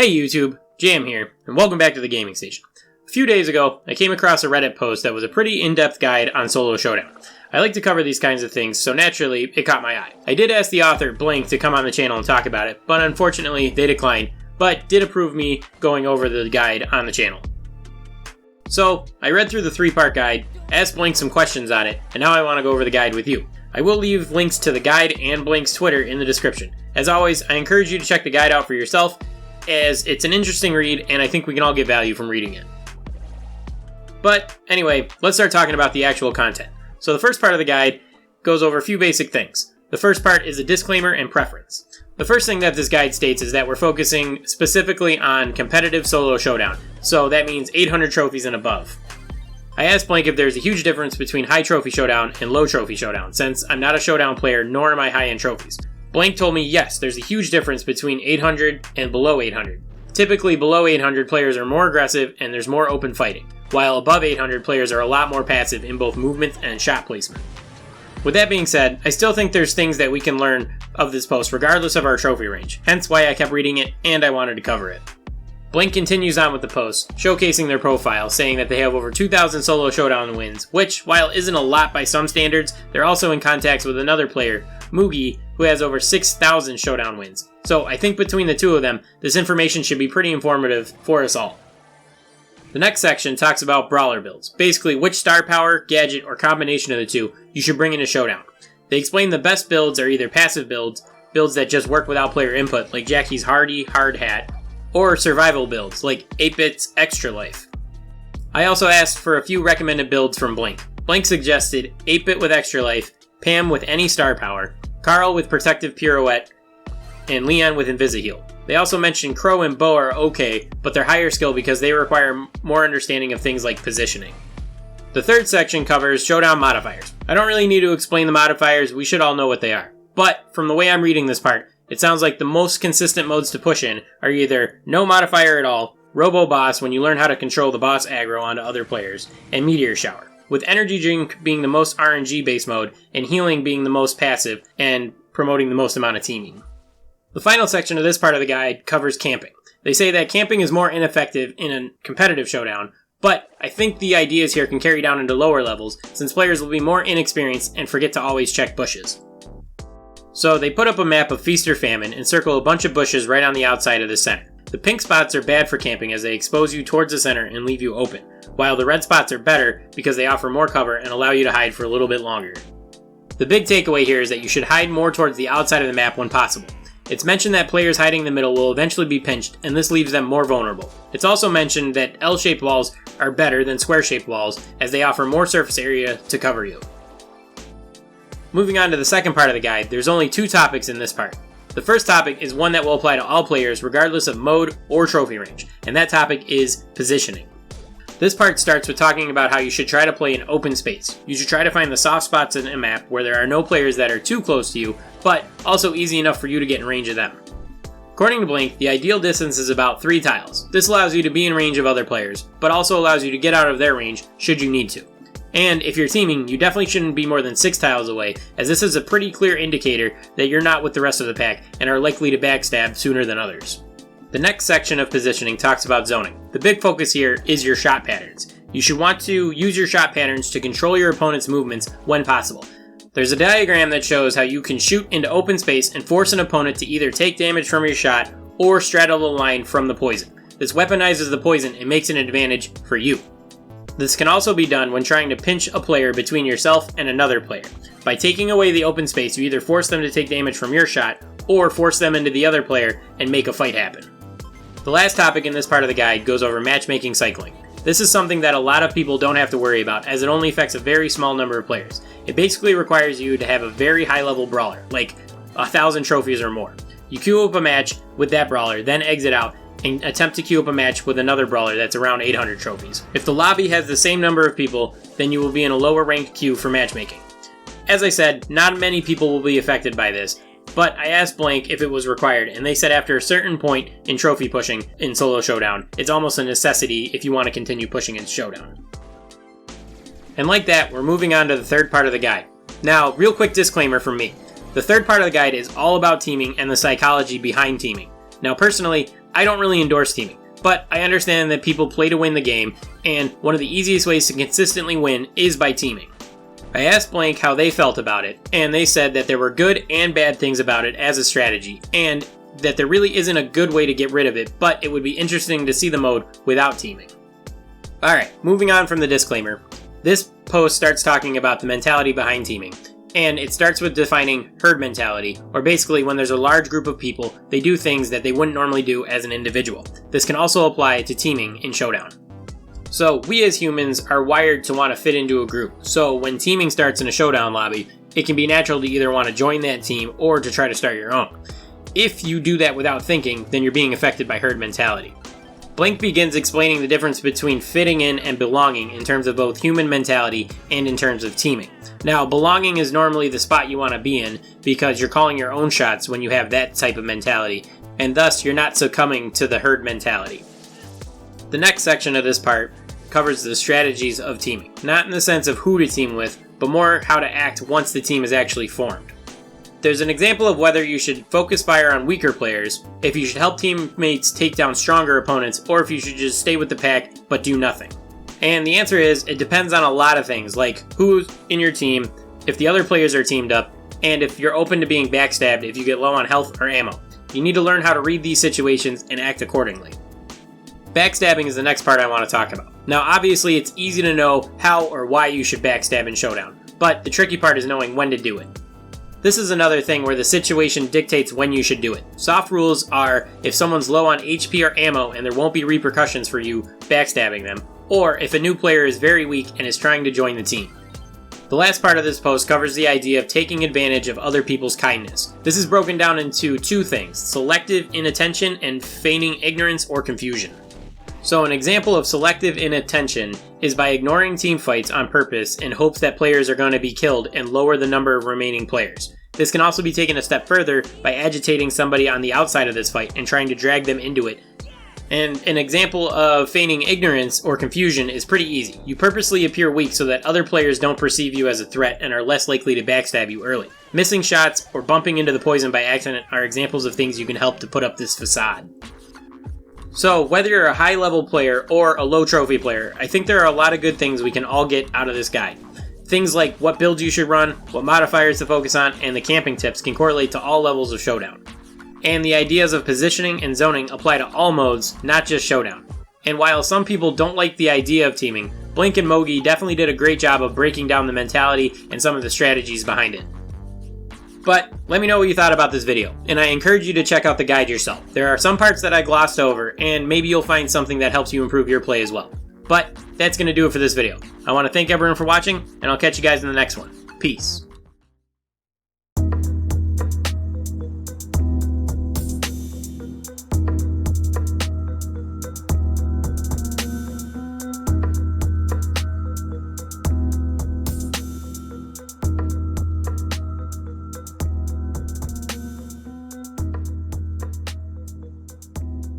Hey YouTube, Jam here, and welcome back to the Gaming Station. A few days ago, I came across a Reddit post that was a pretty in-depth guide on solo Showdown. I like to cover these kinds of things, so naturally, it caught my eye. I did ask the author, Blank, to come on the channel and talk about it, but unfortunately, they declined, but did approve me going over the guide on the channel. So, I read through the 3-part guide, asked Blank some questions on it, and now I want to go over the guide with you. I will leave links to the guide and Blank's Twitter in the description. As always, I encourage you to check the guide out for yourself, as it's an interesting read, and I think we can all get value from reading it. But anyway, let's start talking about the actual content. So the first part of the guide goes over a few basic things. The first part is a disclaimer and preference. The first thing that this guide states is that we're focusing specifically on competitive solo Showdown, so that means 800 trophies and above. I asked Blank if there's a huge difference between high trophy Showdown and low trophy Showdown, since I'm not a Showdown player nor am I high in trophies. Blank told me yes, there's a huge difference between 800 and below 800. Typically below 800 players are more aggressive and there's more open fighting, while above 800 players are a lot more passive in both movement and shot placement. With that being said, I still think there's things that we can learn of this post regardless of our trophy range, hence why I kept reading it and I wanted to cover it. Blank continues on with the post, showcasing their profile, saying that they have over 2,000 solo Showdown wins, which, while isn't a lot by some standards, they're also in contacts with another player, Mugi, who has over 6,000 Showdown wins. So I think between the two of them, this information should be pretty informative for us all. The next section talks about brawler builds, basically which star power, gadget, or combination of the two you should bring into Showdown. They explain the best builds are either passive builds that just work without player input, like Jackie's Hardy Hard Hat, or survival builds, like 8-Bit's Extra Life. I also asked for a few recommended builds from Blank. Blank suggested 8-Bit with Extra Life, Pam with any star power, Carl with Protective Pirouette, and Leon with Invisi-Heal. They also mentioned Crow and Bo are okay, but they're higher skill because they require more understanding of things like positioning. The third section covers Showdown modifiers. I don't really need to explain the modifiers, we should all know what they are. But, from the way I'm reading this part, it sounds like the most consistent modes to push in are either no modifier at all, Robo Boss when you learn how to control the boss aggro onto other players, and Meteor Shower, with Energy Drink being the most RNG base mode, and Healing being the most passive, and promoting the most amount of teaming. The final section of this part of the guide covers camping. They say that camping is more ineffective in a competitive Showdown, but I think the ideas here can carry down into lower levels, since players will be more inexperienced and forget to always check bushes. So they put up a map of Feast or Famine and circle a bunch of bushes right on the outside of the center. The pink spots are bad for camping as they expose you towards the center and leave you open, while the red spots are better because they offer more cover and allow you to hide for a little bit longer. The big takeaway here is that you should hide more towards the outside of the map when possible. It's mentioned that players hiding in the middle will eventually be pinched, and this leaves them more vulnerable. It's also mentioned that L-shaped walls are better than square-shaped walls as they offer more surface area to cover you. Moving on to the second part of the guide, there's only 2 topics in this part. The first topic is one that will apply to all players regardless of mode or trophy range, and that topic is positioning. This part starts with talking about how you should try to play in open space. You should try to find the soft spots in a map where there are no players that are too close to you, but also easy enough for you to get in range of them. According to Blank, the ideal distance is about 3 tiles. This allows you to be in range of other players, but also allows you to get out of their range should you need to. And if you're teaming, you definitely shouldn't be more than 6 tiles away, as this is a pretty clear indicator that you're not with the rest of the pack and are likely to backstab sooner than others. The next section of positioning talks about zoning. The big focus here is your shot patterns. You should want to use your shot patterns to control your opponent's movements when possible. There's a diagram that shows how you can shoot into open space and force an opponent to either take damage from your shot or straddle the line from the poison. This weaponizes the poison and makes an advantage for you. This can also be done when trying to pinch a player between yourself and another player. By taking away the open space, you either force them to take damage from your shot, or force them into the other player and make a fight happen. The last topic in this part of the guide goes over matchmaking cycling. This is something that a lot of people don't have to worry about, as it only affects a very small number of players. It basically requires you to have a very high level brawler, like 1,000 trophies or more. You queue up a match with that brawler, then exit out, and attempt to queue up a match with another brawler that's around 800 trophies. If the lobby has the same number of people, then you will be in a lower ranked queue for matchmaking. As I said, not many people will be affected by this, but I asked Blank if it was required, and they said after a certain point in trophy pushing in solo Showdown, it's almost a necessity if you want to continue pushing in Showdown. And like that, we're moving on to the third part of the guide. Now, real quick disclaimer from me. The third part of the guide is all about teaming and the psychology behind teaming. Now personally, I don't really endorse teaming, but I understand that people play to win the game, and one of the easiest ways to consistently win is by teaming. I asked Blank how they felt about it, and they said that there were good and bad things about it as a strategy, and that there really isn't a good way to get rid of it, but it would be interesting to see the mode without teaming. Alright, moving on from the disclaimer. This post starts talking about the mentality behind teaming, and it starts with defining herd mentality, or basically when there's a large group of people, they do things that they wouldn't normally do as an individual. This can also apply to teaming in Showdown. So, we as humans are wired to want to fit into a group, so when teaming starts in a Showdown lobby, it can be natural to either want to join that team or to try to start your own. If you do that without thinking, then you're being affected by herd mentality. Blank begins explaining the difference between fitting in and belonging in terms of both human mentality and in terms of teaming. Now, belonging is normally the spot you want to be in because you're calling your own shots when you have that type of mentality, and thus you're not succumbing to the herd mentality. The next section of this part covers the strategies of teaming, not in the sense of who to team with, but more how to act once the team is actually formed. There's an example of whether you should focus fire on weaker players, if you should help teammates take down stronger opponents, or if you should just stay with the pack but do nothing. And the answer is, it depends on a lot of things, like who's in your team, if the other players are teamed up, and if you're open to being backstabbed if you get low on health or ammo. You need to learn how to read these situations and act accordingly. Backstabbing is the next part I want to talk about. Now obviously it's easy to know how or why you should backstab in Showdown, but the tricky part is knowing when to do it. This is another thing where the situation dictates when you should do it. Soft rules are if someone's low on HP or ammo and there won't be repercussions for you backstabbing them, or if a new player is very weak and is trying to join the team. The last part of this post covers the idea of taking advantage of other people's kindness. This is broken down into two things: selective inattention and feigning ignorance or confusion. So an example of selective inattention is by ignoring team fights on purpose in hopes that players are going to be killed and lower the number of remaining players. This can also be taken a step further by agitating somebody on the outside of this fight and trying to drag them into it. And an example of feigning ignorance or confusion is pretty easy. You purposely appear weak so that other players don't perceive you as a threat and are less likely to backstab you early. Missing shots or bumping into the poison by accident are examples of things you can help to put up this facade. So, whether you're a high-level player or a low-trophy player, I think there are a lot of good things we can all get out of this guide. Things like what builds you should run, what modifiers to focus on, and the camping tips can correlate to all levels of Showdown. And the ideas of positioning and zoning apply to all modes, not just Showdown. And while some people don't like the idea of teaming, Blink and Mogi definitely did a great job of breaking down the mentality and some of the strategies behind it. But let me know what you thought about this video, and I encourage you to check out the guide yourself. There are some parts that I glossed over, and maybe you'll find something that helps you improve your play as well. But that's going to do it for this video. I want to thank everyone for watching, and I'll catch you guys in the next one. Peace.